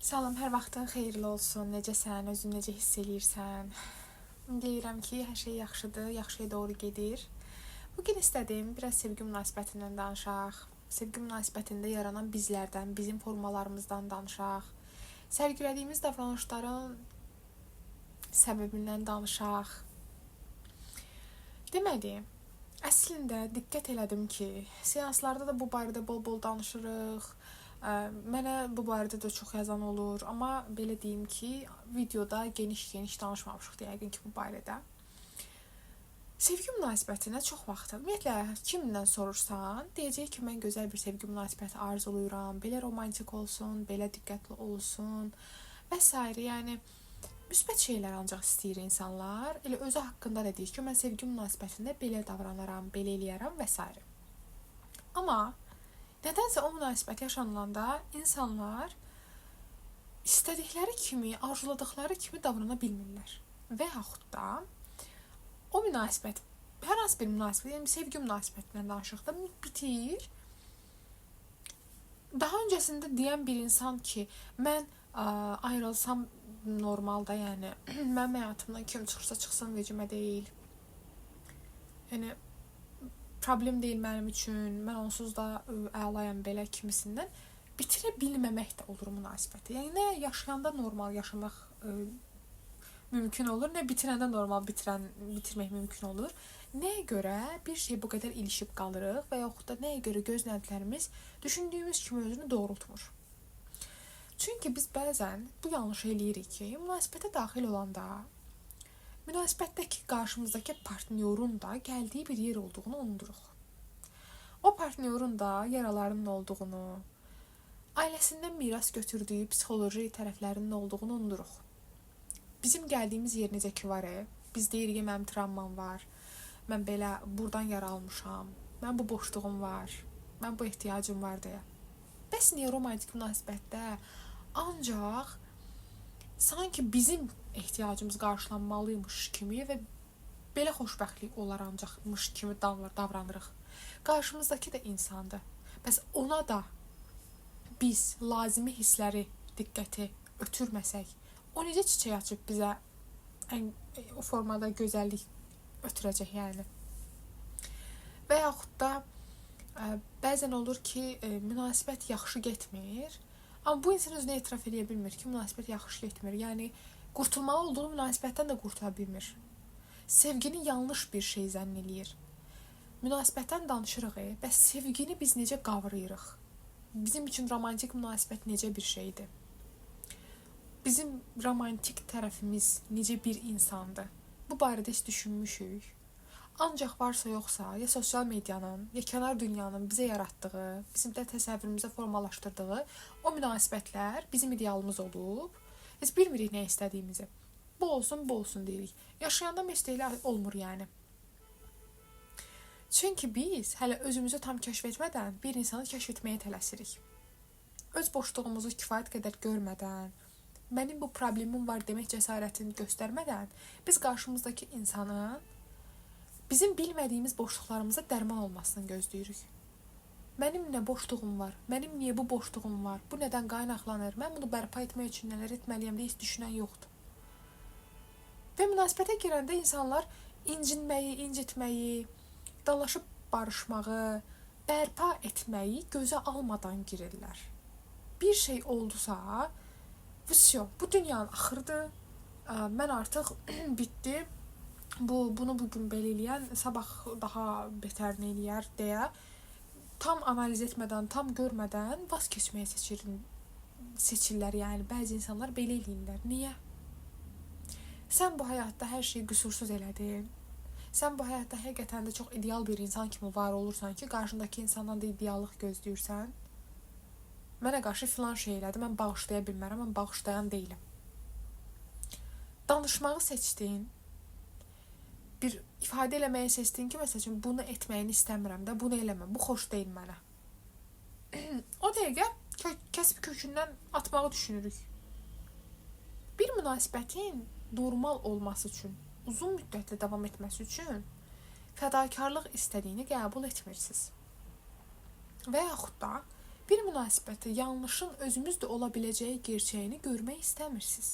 Salam, hər vaxtın xeyirli olsun. Necəsən, özünü necə hiss eləyirsən? Deyirəm ki, hər şey yaxşıdır, yaxşıya doğru gedir. Bugün istədim biraz sevgi münasibətindən danışaq. Sevgi münasibətində yaranan bizlərdən, bizim formalarımızdan danışaq. Sərgilədiyimiz davranışların səbəbindən danışaq. Deməli, əslində diqqət elədim ki, seanslarda da bu barədə bol-bol danışırıq. Mənə bu barədə də çox yazan olur, amma belə deyim ki, videoda geniş danışmamışıq yəqin ki bu barədə. Sevgi münasibətinə çox vaxt, ümumiyyətlə kimdən sorursan, deyəcək ki, mən gözəl bir sevgi münasibəti arzulayıram, belə romantik olsun, belə diqqətli olsun və s. Yəni müsbət şeylər ancaq istəyir insanlar. Elə özü haqqında da deyir ki, mən sevgi münasibətində belə davranıram, belə eləyərəm və s. Amma nədənsə o münasibət yaşanılanda insanlar istədikləri kimi, arzuladıkları kimi davrana bilmirlər. Və yaxud da o münasibət, hər hansı bir münasibət, yəni sevgi münasibətindən danışıqda bitir. Daha öncəsində deyən bir insan ki, mən ayrılsam normalda, yəni mənim həyatımdan kim çıxırsa çıxsın vecimə deyil. Yəni problem deyil mənim üçün, mən onsuz da əlayam belə kimisindən bitirə bilməmək də olur münasibəti. Yəni nə yaşayanda normal yaşamaq mümkün olur, nə bitirəndə normal bitirmək mümkün olur. Nəyə görə bir şey bu qədər ilişib qalırıq və yaxud da nəyə görə gözləntilərimiz düşündüyümüz kimi özünü doğrultmur. Çünki biz bəzən bu yanlışı eləyirik ki, münasibətə daxil olanda münasibətdəki qarşımızdakı partnyorun da gəldiyi bir yer olduğunu unuduruq. O partnyorun da yaralarının olduğunu, ailəsindən miras götürdüyü psixoloji tərəflərinin olduğunu unuduruq. Bizim gəldiyimiz yer necə ki var, biz deyirik ki, mənim travmam var, mən belə buradan yara almışam, mən bu boşluğum var, mən bu ehtiyacım var deyə. Bəs niyə romantik münasibətdə ancaq sanki bizim ehtiyacımız qarşılanmalıymış kimi və belə xoşbəxtlik olar ancaqmış kimi davranırıq. Qarşımızdakı da insandır. Bəs ona da biz lazımi hissləri, diqqəti ötürməsək, o necə çiçək açıb bizə o formada gözəllik ötürəcək yəni. Və yaxud da bəzən olur ki, münasibət yaxşı getmir, amma bu insan özünə etiraf edə bilmir ki, münasibət yaxşı getmir. Yəni qurtulmalı olduğu münasibətdən də qurtula bilmir. Sevgini yanlış bir şey zənn eləyir. Münasibətdən danışırıq, bəs sevgini biz necə qavrayırıq? Bizim üçün romantik münasibət necə bir şeydir? Bizim romantik tərəfimiz necə bir insandır? Bu barədə heç düşünmüşük. Ancaq varsa yoxsa, ya sosial medianın, ya kənar dünyanın bizə yaratdığı, bizim də təsəvvürümüzə formalaşdırdığı o münasibətlər bizim idealımız olub. Biz bilmirik nə istədiyimizi. Bu olsun deyirik. Yaşayanda məsələlər olmur yəni. Çünki biz hələ özümüzü tam kəşf etmədən bir insanı kəşf etməyə tələsirik. Öz boşluğumuzu kifayət qədər görmədən, mənim bu problemim var demək cəsarətini göstərmədən biz qarşımızdakı insanın bizim bilmədiyimiz boşluqlarımıza dərman olmasını gözləyirik. Mənim nə boşluğum var? Mənim niyə bu boşluğum var? Bu nədən qaynaqlanır? Mən bunu bərpa etmək üçün nələr etməliyəm deyə heç düşünən yoxdur. Və münasibətə girəndə insanlar incinməyi, incitməyi, dalaşıb barışmağı, bərpa etməyi gözə almadan girirlər. Bir şey oldusa, bu dünyanın axırıdır, mən artıq bitdi, bunu bugün belə eləyən, sabah daha betərini eləyər deyə tam analiz etmədən, tam görmədən vaz keçməyə seçirlər. Yəni bəzi insanlar belə eləyirlər. Niyə? Sən bu həyatda hər şeyi qüsursuz elədin. Sən bu həyatda həqiqətən də çox ideal bir insan kimi var olursan ki, qarşındakı insandan da ideallıq gözləyirsən. Mənə qarşı filan şey elədi, mən bağışlaya bilmərəm, mən bağışlayan deyiləm. Danışmağı seçdin, bir ifadə eləməyi seçdin ki, məsəl üçün bunu etməyini istəmirəm də, bunu eləmə, bu xoş deyil mənə. O dəqiqə kəsib kökündən atmağı düşünürük. Bir münasibətin normal olması üçün, uzun müddətli davam etməsi üçün fədakarlıq istədiyini qəbul etmirsiniz. Və yaxud da Bir münasibətdə yanlışın özümüz də ola biləcəyi gerçəyini görmək istəmirsiniz.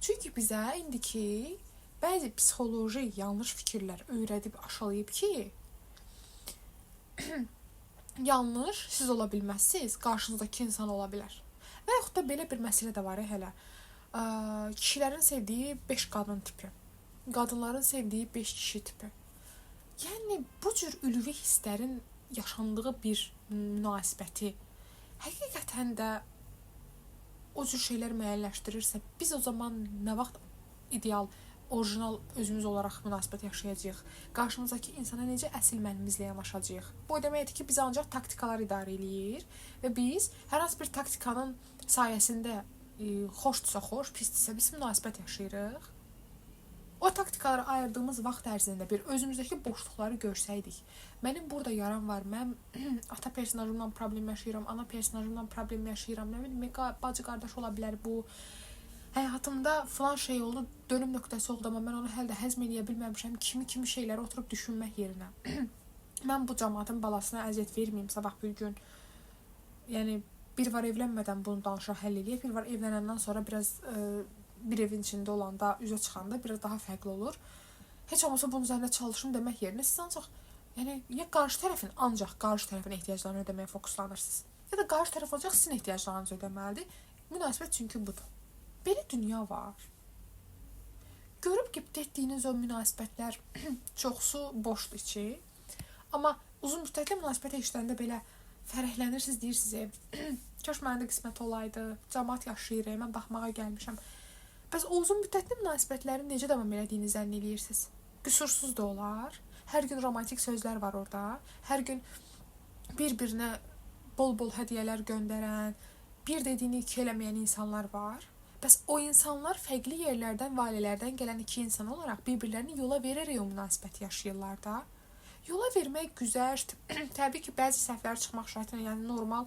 Çünki bizə indiki bəzi psixoloji yanlış fikirlər öyrədib aşılayıb ki, yanlış siz ola bilməzsiniz, qarşınızdakı insan ola bilər. Və yaxud da belə bir məsələ də var hələ. Kişilərin sevdiyi 5 qadın tipi, qadınların sevdiyi 5 kişi tipi. Yəni bu cür ülvi hisslərin yaşandığı bir münasibəti həqiqətən də o cür şeylər müəyyənləşdirirsə, biz o zaman nə vaxt ideal, orijinal özümüz olaraq münasibət yaşayacağıq? Qarşımızdakı insana necə əsl mənimizlə yanaşacağıq? Bu deməkdir ki, biz ancaq taktikalar idarə eləyir və biz hər hansı bir taktikanın sayəsində xoşdursa xoş, pisdirsə biz münasibət yaşayırıq. O taktikaları ayırdığımız vaxt ərzində bir özümüzdəki boşluqları görsəydik. Mənim burada yaram var, mən ata personajımla problem yaşayıram, ana personajımla problem yaşayıram, nə bilim, bacı qardaş ola bilər bu. Həyatımda falan şey oldu, dönüm nöqtəsi oldu, amma mən onu hələ də həzm edə bilməmişəm, kimi şeyləri oturub düşünmək yerinə. Mən bu cəmaatın balasına əziyyət verməyim sabah bir gün. Yəni bir var evlənmədən bunu danışaq, həll eləyək, bir var evlənəndən sonra biraz bir evin içində olanda, üzə çıxanda biraz daha fərqli olur. Heç olmasa bunun üzərində çalışım demək yerinə siz ancaq ya qarşı tərəfin ehtiyaclarını ödəməyə fokuslanırsınız, ya da qarşı tərəf olacaq sizin ehtiyaclarınızı ödəməlidir. Münasibət çünki budur. Belə dünya var. Görüb qeyd etdiyiniz o münasibətlər çoxsu boşdur ki, amma uzun müddətli münasibətə işlərində belə fərəhlənirsiniz, deyirsiniz, kaş məndə də qismət olaydı, cəmaat yaşayır, mən baxmağa gəlmişəm. Bəs o uzun müddətli münasibətlərin necə davam elədiyini zənn eləyirsiniz? Qüsursuz da olar. Hər gün romantik sözlər var orada. Hər gün bir-birinə bol-bol hədiyyələr göndərən, bir dediyini iki eləməyən insanlar var. Bəs o insanlar fərqli yerlərdən, ailələrdən gələn iki insan olaraq bir-birlərini yola verərək o münasibəti yaşayırlar da. Yola vermək güzəşt, təbii ki, bəzi səhvlər çıxmaq şərtilə, yəni normal.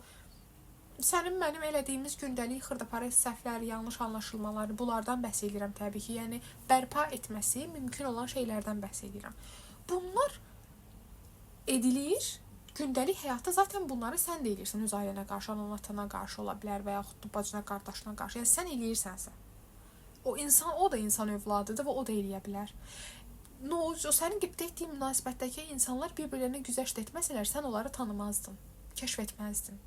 Sənin mənim elədiyimiz gündəlik xırda-para səhvlər, yanlış anlaşılmaları, bunlardan bəhs edirəm təbii ki. Yəni bərpa etməsi mümkün olan şeylərdən bəhs edirəm. Bunlar edilir. Gündəlik həyatda zaten bunları sən də eləyirsən. Öz ailənə qarşı, anana qarşı ola bilər və yaxud da bacına, qardaşına qarşı. Yəni sən eləyirsənsə. O da insan övladıdır və o da eləyə bilər. O sənin qeyd etdiyin münasibətdəki insanlar bir-birlərinə güzəşt etməsələr, sən onları tanımazdın, kəşf etməzdin.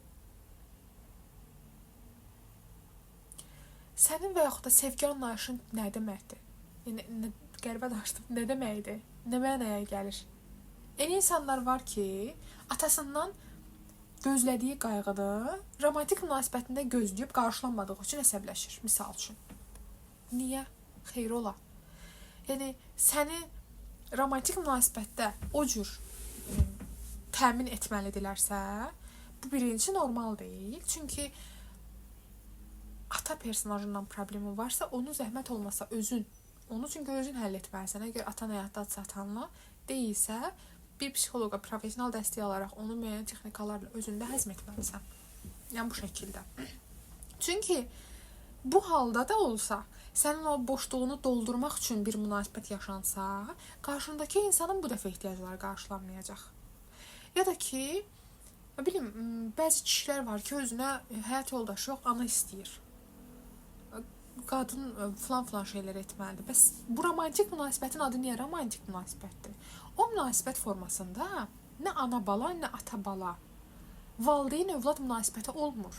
Sənin və yaxud da sevgi anlayışın nə deməkdir? Yəni, qəribə danışdım, nə deməkdir? Nə mənaya gəlir? Elə insanlar var ki, atasından gözlədiyi qayğıda romantik münasibətində gözləyib qarşılanmadığı üçün əsəbləşir, misal üçün. Niyə? Xeyr ola. Yəni, səni romantik münasibətdə o cür təmin etməlidirlərsə, bu birinci normal deyil. Çünki ata personajından problemi varsa, onu zəhmət olmasa çünki özün həll etməlisən. Əgər atan həyatda satanla deyilsə, bir psixoloqa professional dəstək alaraq onu müəyyən texnikalarla özündə həzm etməlisən. Yəni bu şəkildə. Çünki bu halda da olsa, sənin o boşluğunu doldurmaq üçün bir münasibət yaşansa, qarşındakı insanın bu dəfə ehtiyacları qarşılanmayacaq. Ya da ki, bəzi kişilər var ki, özünə həyat yoldaşı yox, ana istəyir. Qadın filan şeylər etməlidir. Bəs bu romantik münasibətin adı niyə romantik münasibətdir? O münasibət formasında nə ana-bala, nə ata-bala, valideyn-övlad münasibəti olmur.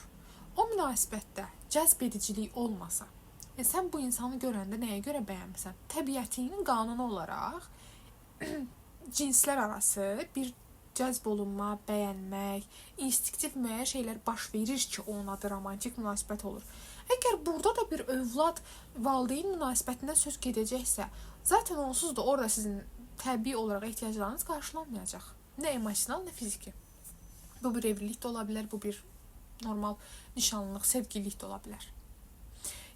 O münasibətdə cəzb edicilik olmasa, sən bu insanı görəndə nəyə görə bəyənmirsən? Təbiətinin qanunu olaraq cinslər arası bir cəzb olunma, bəyənmək, instinktiv müəyyən şeylər baş verir ki, onun adı romantik münasibət olur. Əgər burada da bir övlad valideyn münasibətindən söz gedəcəksə, zaten onsuz da orada sizin təbii olaraq ehtiyaclarınız qarşılanmayacaq. Nə emosional, nə fiziki. Bu bir evlilik də ola bilər, bu bir normal nişanlılıq, sevgililik də ola bilər.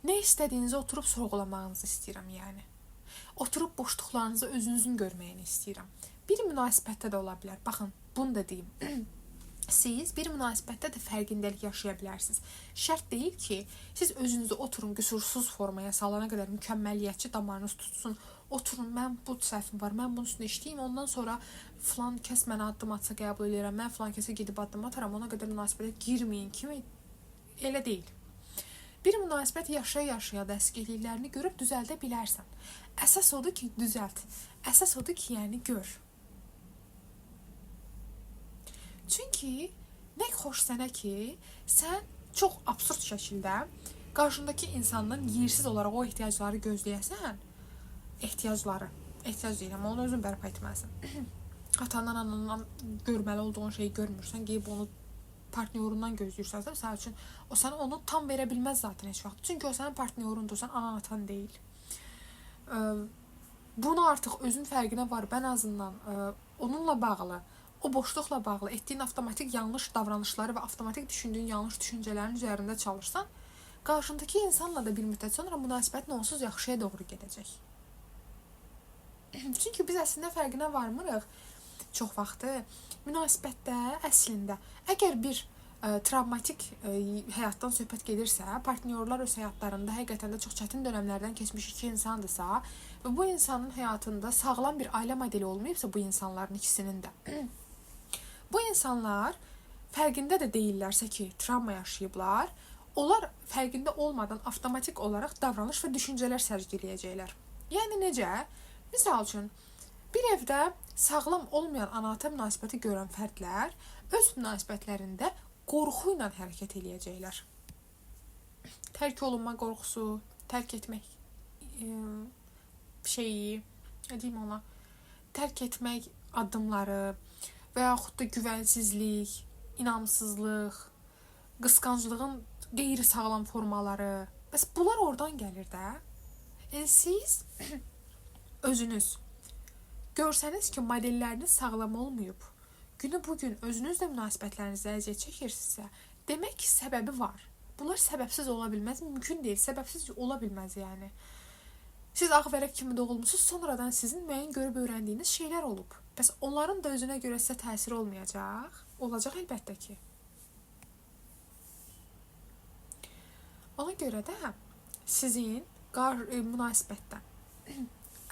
Nə istədiyinizi oturub sorğulamağınızı istəyirəm, yəni. Oturub boşluqlarınızı özünüzün görməyini istəyirəm. Bir münasibətdə də ola bilər. Baxın, bunu da deyim. Siz bir münasibətdə də fərqindəlik yaşaya bilərsiniz. Şərt deyil ki, siz özünüzü oturun, qüsursuz formaya salana qədər mükəmməliyyətçi damarınız tutsun. Oturun, mən bu səhvim var, mən bunun üstündə işləyim, ondan sonra filan kəs mənə addım atsa qəbul edirəm, mən filan kəsə gedib addım ataram, ona qədər münasibətə girməyin kimi elə deyil. Bir münasibət yaşaya-yaşaya da əskikliklərini görüb düzəldə bilərsən. Əsas odur ki, düzəlt. Əsas odur ki, yəni gör. Çünki nə xoş sənə ki, sən çox absurd şəkildə qarşındakı insandan yersiz olaraq o ehtiyacları gözləyəsən, ehtiyac deyirəm, onu özün bərpa etməlisən. Atandan, anandan görməli olduğun şeyi görmürsən, qeyb onu partnyorundan gözləyirsənsə, məsəl üçün o sənə onu tam verə bilməz zaten heç vaxt. Çünki o sənin partnyorundur, sən anan atan deyil. Bunu artıq özün fərqinə varıb, ən azından onunla bağlı, o boşluqla bağlı etdiyin avtomatik yanlış davranışları və avtomatik düşündüyün yanlış düşüncələrin üzərində çalışsan, qarşındakı insanla da bir müddət sonra münasibətin onsuz yaxşıya doğru gedəcək. Çünki biz əslində fərqinə varmırıq. Çox vaxtı münasibətdə əslində əgər bir travmatik həyatdan söhbət gedirsə, partnyorlar öz həyatlarında həqiqətən də çox çətin dönəmlərdən keçmiş iki insandırsa və bu insanın həyatında sağlam bir ailə modeli olmayıbsa bu insanların ikisinin də. Bu insanlar fərqində də deyillərsə ki, travma yaşayıblar, onlar fərqində olmadan avtomatik olaraq davranış və düşüncələr sərgiləyəcəklər. Yəni necə? Misal üçün, bir evdə sağlam olmayan ana-ata münasibəti görən fərdlər öz münasibətlərində qorxu ilə hərəkət eləyəcəklər. Tərk olunma qorxusu, tərk etmək şeyi, nə deyim ona, tərk etmək addımları və yaxud da güvənsizlik, inamsızlıq, qısqanclığın qeyri-sağlam formaları. Bəs bunlar oradan gəlir də. Siz özünüz görsəniz ki, modelləriniz sağlam olmayıb, günü bugün özünüzlə münasibətlərinizdə əziyyət çəkirsinizsə, demək ki, səbəbi var. Bunlar səbəbsiz ola bilməz, mümkün deyil, səbəbsiz ola bilməz yəni. Siz ağ vərəq kimi doğulmusunuz, sonradan sizin müəyyən görüb öyrəndiyiniz şeylər olub. Bəs onların da özünə görə sizə təsir olmayacaq? Olacaq əlbəttə ki. Ona görə də sizin münasibətdən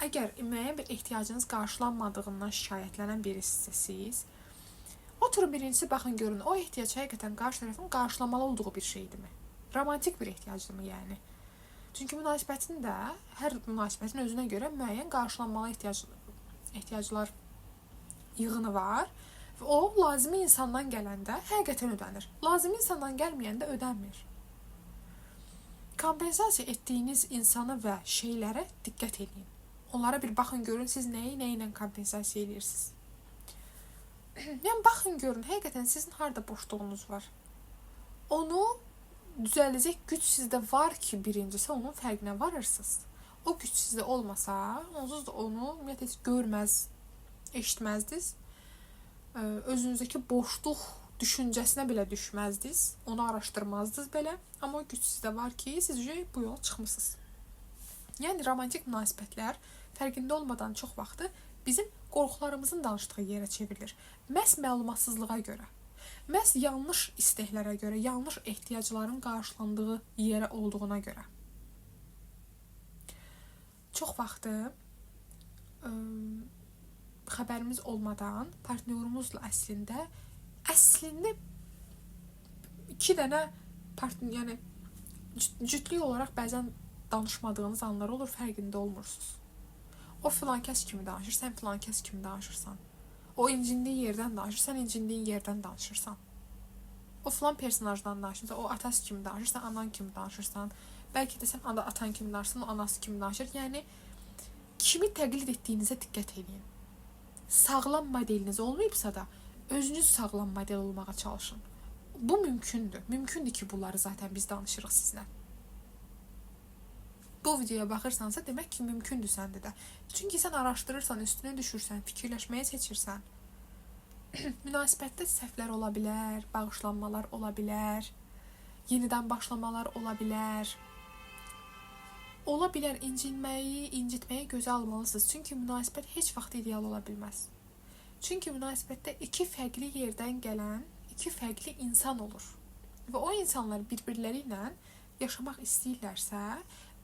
əgər müəyyən bir ehtiyacınız qarşılanmadığından şikayətlənən birisiniz, oturun birincisi baxın görün, o ehtiyac həqiqətən qarşı tərəfin qarşılamalı olduğu bir şeydirmi? Romantik bir ehtiyacdırmı yəni? Çünki münasibətin də, hər münasibətin özünə görə müəyyən qarşılanmalı ehtiyaclar yığını var və o, lazımi insandan gələndə həqiqətən ödənir. Lazımi insandan gəlməyəndə ödənmir. Kompensasiya etdiyiniz insana və şeylərə diqqət edin. Onlara bir baxın görün, siz nəyi ilə kompensasiya edirsiniz. Yəni, baxın görün, həqiqətən sizin harada boşluğunuz var. Onu düzələcək güc sizdə var ki, birincisi onun fərqinə varırsınız. O güc sizdə olmasa, onsuz da onu ümumiyyətlə heç görməz, eşitməzdiniz. Özünüzdəki boşluq düşüncəsinə belə düşməzdiniz, onu araşdırmazdınız belə. Amma o güc sizdə var ki, siz bu yola çıxmısınız. Yəni, romantik münasibətlər fərqində olmadan çox vaxtı bizim qorxularımızın danışdığı yerə çevrilir. Məhz məlumatsızlığa görə, məhz yanlış istəklərə görə, yanlış ehtiyacların qarşılandığı yerə olduğuna görə. Çox vaxtı xəbərimiz olmadan partnyorumuzla əslində iki dənə yəni cütlük olaraq bəzən danışmadığınız anlar olur, fərqində olmursunuz. O filan kəs kimi danışır, sən filan kəs kimi danışırsan. O incindiyi yerdən danışır, sən incindiyin yerdən danışırsan. O filan personajdan danışırsan, o atası kimi danışır, sən anan kimi danışırsan. Bəlkə də sən atan kimi danışırsan, o anası kimi danışır. Yəni, kimi təqlid etdiyinizə diqqət edin. Sağlam modeliniz olmayıbsa da, özünüz sağlam model olmağa çalışın. Bu mümkündür. Mümkündür ki, bunları zaten biz danışırıq sizlə. Bu videoya baxırsansa, demək ki, mümkündür səndə də. Çünki sən araşdırırsan, üstünə düşürsən, fikirləşməyə seçirsən. Münasibətdə səhvlər ola bilər, bağışlanmalar ola bilər, yenidən başlamalar ola bilər. Ola bilər incitməyi gözə almalısınız. Çünki münasibət heç vaxt ideal ola bilməz. Çünki münasibətdə iki fərqli yerdən gələn iki fərqli insan olur. Və o insanlar bir-birləri ilə yaşamaq istəyirlərsə,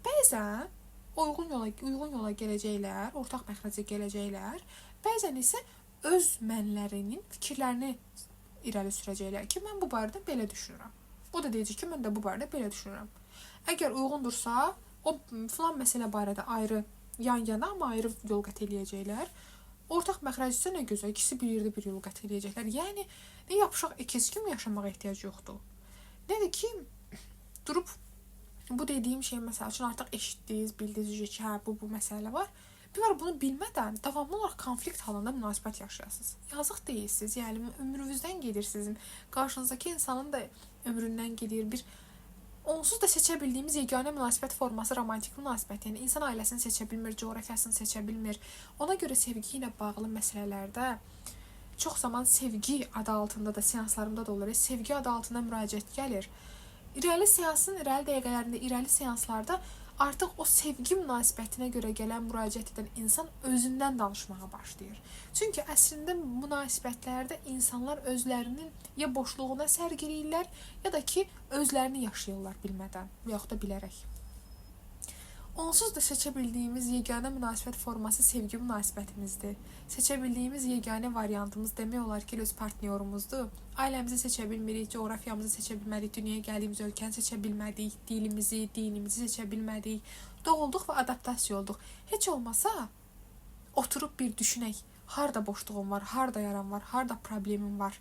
bəzən uyğun yola gələcəklər, ortaq məxrəcə gələcəklər, bəzən isə öz mənlərinin fikirlərini irəli sürəcəklər ki, mən bu barədə belə düşünürəm. O da deyəcək ki, mən də bu barədə belə düşünürəm. Əgər uyğundursa, o filan məsələ barədə ayrı yan-yana, amma ayrı yol qət eləyəcəklər. Ortaq məxrəc isə nə gözəl, ikisi bir yerdə bir yol qət eləyəcəklər. Yəni, nə yapışaq ikiz kimi yaşamağa ehtiyac yoxdur. Nədir ki, durub bu dediyim şey məsəl üçün artıq eşitdiniz, bildiniz ki, hə, bu məsələ var. Bir var bunu bilmədən davamlı olaraq konflikt halında münasibət yaşayasınız. Yazıq deyilsiniz, yəni ömrünüzdən gedir sizin. Qarşınızdakı insanın da ömründən gedir. Bir onsuz da seçə bildiyimiz yeganə münasibət forması romantik münasibət. Yəni insan ailəsini seçə bilmir, coğrafiyasını seçə bilmir. Ona görə sevgi ilə bağlı məsələlərdə çox zaman sevgi adı altında da seanslarımda da olur. Sevgi adı altında müraciət gəlir. İrəli seansın irəli dəqiqələrində, irəli seanslarda artıq o sevgi münasibətinə görə gələn müraciət edən insan özündən danışmağa başlayır. Çünki əslində münasibətlərdə insanlar özlərinin ya boşluğuna sərgiləyirlər, ya da ki, özlərini yaşayırlar bilmədən və yaxud da bilərək. Onsuz da seçə bildiyimiz yeganə münasibət forması sevgi münasibətimizdir. Seçə bildiyimiz yeganə variantımız demək olar ki, öz partnyorumuzdur. Ailəmizi seçə bilmirik, coğrafiyamızı seçə bilmədik, dünyaya gəldiyimiz ölkəni seçə bilmədik, dilimizi, dinimizi seçə bilmədik. Doğulduq və adaptasiya olduq. Heç olmasa oturub bir düşünək, harda boşluğum var, harda yaram var, harda problemim var.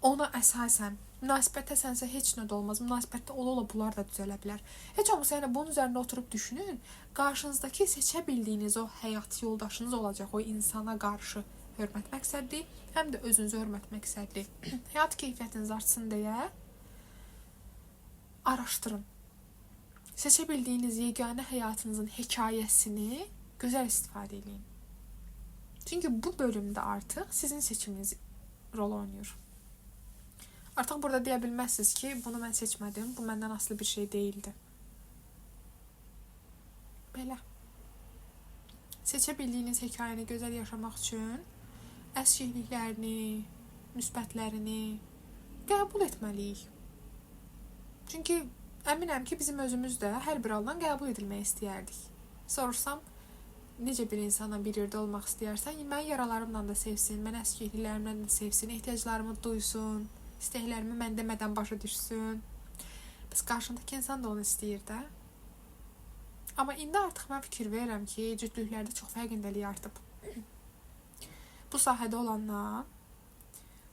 Ona əsasən, münasibətdə sənsə heç nə də olmaz. Münasibətdə ola bunlar da düzələ bilər. Heç olmasa yəni bunun üzərində oturub düşünün. Qarşınızdakı seçə bildiyiniz o həyat yoldaşınız olacaq o insana qarşı hörmət məqsədli, həm də özünüzü hörmət məqsədli. Həyat keyfiyyətiniz artsın deyə araşdırın. Seçə bildiyiniz yeganə həyatınızın hekayəsini gözəl istifadə edin. Çünki bu bölümdə artıq sizin seçiminiz rol oynayır. Artıq burada deyə bilməzsiniz ki, bunu mən seçmədim, bu məndən asılı bir şey deyildi. Belə. Seçə bildiyiniz hekayəni gözəl yaşamaq üçün əskikliklərini, müsbətlərini qəbul etməliyik. Çünki əminəm ki, bizim özümüz də hər bir haldan qəbul edilmək istəyərdik. Sorursam, necə bir insanla bir yerdə olmaq istəyərsən, mən yaralarımla da sevsin, mən əskikliklərimlə də sevsin, ehtiyaclarımı duysun, istəklərimi mən demədən başa düşsün. Biz qarşındakı insan da onu istəyir də. Amma indi artıq mən fikir verirəm ki, cütlüklərdə çox fərqindəlik artıb. Bu sahədə olanlar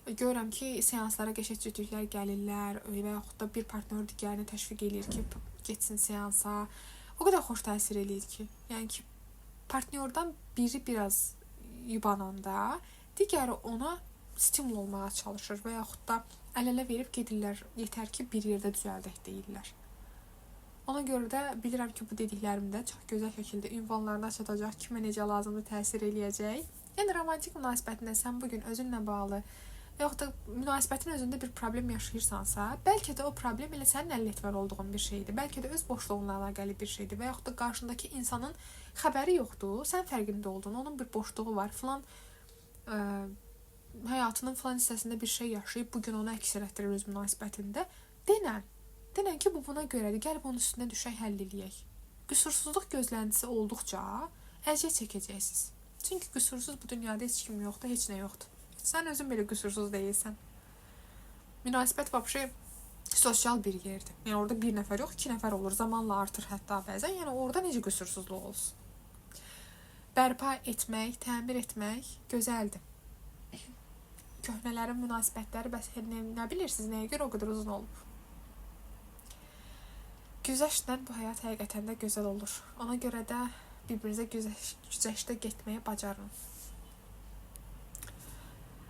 görürəm ki, seanslara qəşəng cütlüklər gəlirlər və yaxud da bir partnyor digərini təşviq edir ki, getsin seansa. O qədər xoş təsir eləyir ki, yəni ki, partnyordan biri biraz yubananda, digəri ona stimul olmağa çalışır və yaxud da əl-ələ verib gedirlər, yetər ki, bir yerdə düzəldək deyirlər. Ona görə də bilirəm ki, bu dediklərimdə çox gözəl şəkildə ünvanlarına çatacaq, kimə necə lazımdır təsir eləyəcək. Yəni, romantik münasibətində sən bugün özünlə bağlı və yaxud da münasibətin özündə bir problem yaşayırsansa, bəlkə də o problem elə sənin əllə etməli olduğun bir şeydir. Bəlkə də öz boşluğunla əlaqəli bir şeydir və yaxud da qarşındakı insanın xəbəri yoxdur, sən fərqində oldun, onun bir boşluğu var, filan həyatının filan hissəsində bir şey yaşayıb, bugün onu əks etdirir öz münasibətində. Denən ki, bu buna görədir, gəlib onun üstünə düşək, həll eləyək. Qüsursuzluq gözləntisi olduqca əziyyət çəkəcəksiniz. Çünki qüsursuz bu dünyada heç kim yoxdur, heç nə yoxdur. Sən özün belə qüsursuz deyilsən. Münasibət vəbşə sosial bir yerdir. Yəni orada bir nəfər yox, 2 nəfər olur, zamanla artır hətta bəzən. Yəni orada necə qüsursuzluq olsun? Bərpa etmək, təmir etmək gözəldir. Köhnələrin münasibətləri bəs nə bilirsiniz, nəyə görə o qədər uzun olub? Güzəştlə bu həyat həqiqətən də gözəl olur. Ona görə də bir-birinizə güzəştə getməyə bacarın.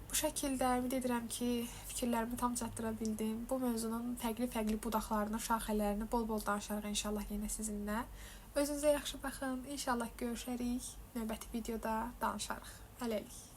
Bu şəkildə ümid edirəm ki, fikirlərimi tam çatdıra bildim. Bu mövzunun fərqli budaqlarını, şaxələrini bol-bol danışarıq inşallah yenə sizinlə. Özünüzə yaxşı baxın. İnşallah görüşərik. Növbəti videoda danışarıq. Hələlik.